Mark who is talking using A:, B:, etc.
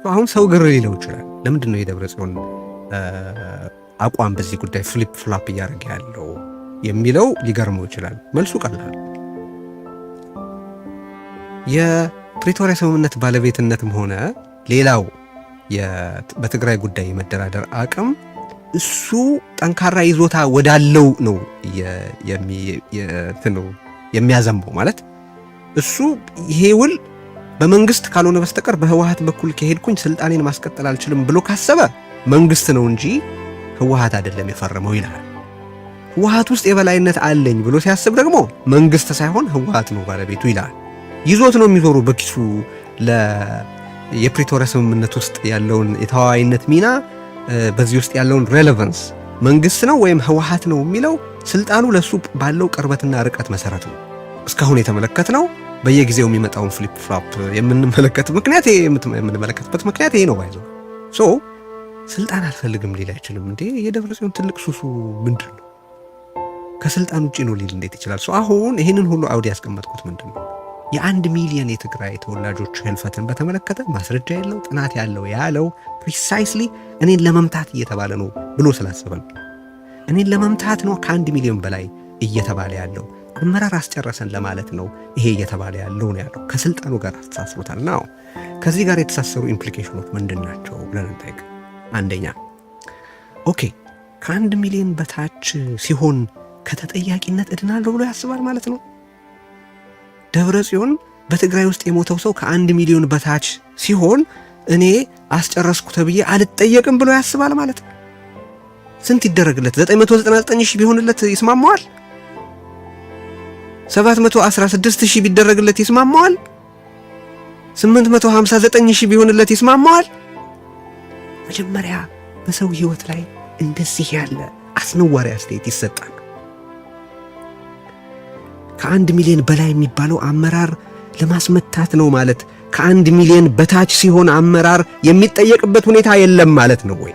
A: አሁን ሰው ግር ሊለው ይችላል። ለምንድን ነው የደብረጽዮን አቋም በዚህ ጉዳይ ፍሊፕ ፍላፕ እያደረገ ያለው የሚለው ሊገርመው ይችላል። መልሱ ቀላል። የፕሪቶሪያ ስምምነት ባለቤትነትም ሆነ ሌላው በትግራይ ጉዳይ መደራደር አቅም እሱ ጠንካራ ይዞታ ወዳለው ነው የሚያዘንበው። ማለት እሱ ይሄ ውል በመንግስት ካልሆነ በስተቀር በህወሓት በኩል ከሄድኩኝ ስልጣኔን ማስቀጠል አልችልም ብሎ ካሰበ መንግስት ነው እንጂ ህወሓት አይደለም የፈረመው ይላል። ህወሓት ውስጥ የበላይነት አለኝ ብሎ ሲያስብ ደግሞ መንግስት ሳይሆን ህወሓት ነው ባለቤቱ ይላል። ይዞት ነው የሚዞሩ በኪሱ የፕሪቶሪያ ስምምነት ውስጥ ያለውን የተዋዋይነት ሚና በዚህ ውስጥ ያለውን ሬሌቫንስ መንግስት ነው ወይም ህወሓት ነው የሚለው ስልጣኑ ለሱ ባለው ቅርበትና ርቀት መሰረት ነው። እስካሁን የተመለከትነው በየጊዜው የሚመጣውን ፍሊፕ ፍላፕ የምንመለከትበት ምክንያት ይሄ ነው። ባይዘው ስልጣን አልፈልግም ሊል አይችልም እንዴ። የደብረጽዮን ትልቅ ሱሱ ምንድን ነው? ከስልጣን ውጪ ነው ሊል እንዴት ይችላል? አሁን ይህንን ሁሉ አውዲ ያስቀመጥኩት ምንድን ነው? የ1 ሚሊዮን የትግራይ ተወላጆች ህልፈትን በተመለከተ ማስረጃ ያለው ጥናት ያለው ፕሪሳይስሊ እኔን ለመምታት እየተባለ ነው ብሎ ስላሰበ ነው። እኔን ለመምታት ነው ከ1 ሚሊዮን በላይ እየተባለ ያለው። አመራር አስጨረሰን ለማለት ነው ይሄ እየተባለ ያለው ነው ያለው። ከስልጣኑ ጋር አስተሳስሮታል ነው። ከዚህ ጋር የተሳሰሩ ኢምፕሊኬሽኖች ምንድን ናቸው ብለን እንጠይቅ። አንደኛ ከ1 ሚሊዮን በታች ሲሆን ከተጠያቂነት እድናለሁ ብሎ ያስባል ማለት ነው። ደብረጽዮን በትግራይ ውስጥ የሞተው ሰው ከ1 ሚሊዮን በታች ሲሆን እኔ አስጨረስኩ ተብዬ አልጠየቅም ብሎ ያስባል ማለት ነው። ስንት ይደረግለት? 999 ሺህ ቢሆንለት ይስማማዋል? 716 ሺህ ቢደረግለት ይስማማዋል? 859 ሺህ ቢሆንለት ይስማማዋል? መጀመሪያ በሰው ህይወት ላይ እንደዚህ ያለ አስነዋሪ አስተያየት ይሰጣል። ከ1 ሚሊዮን በላይ የሚባለው አመራር ለማስመታት ነው ማለት ከ1 ሚሊዮን በታች ሲሆን አመራር የሚጠየቅበት ሁኔታ የለም ማለት ነው ወይ?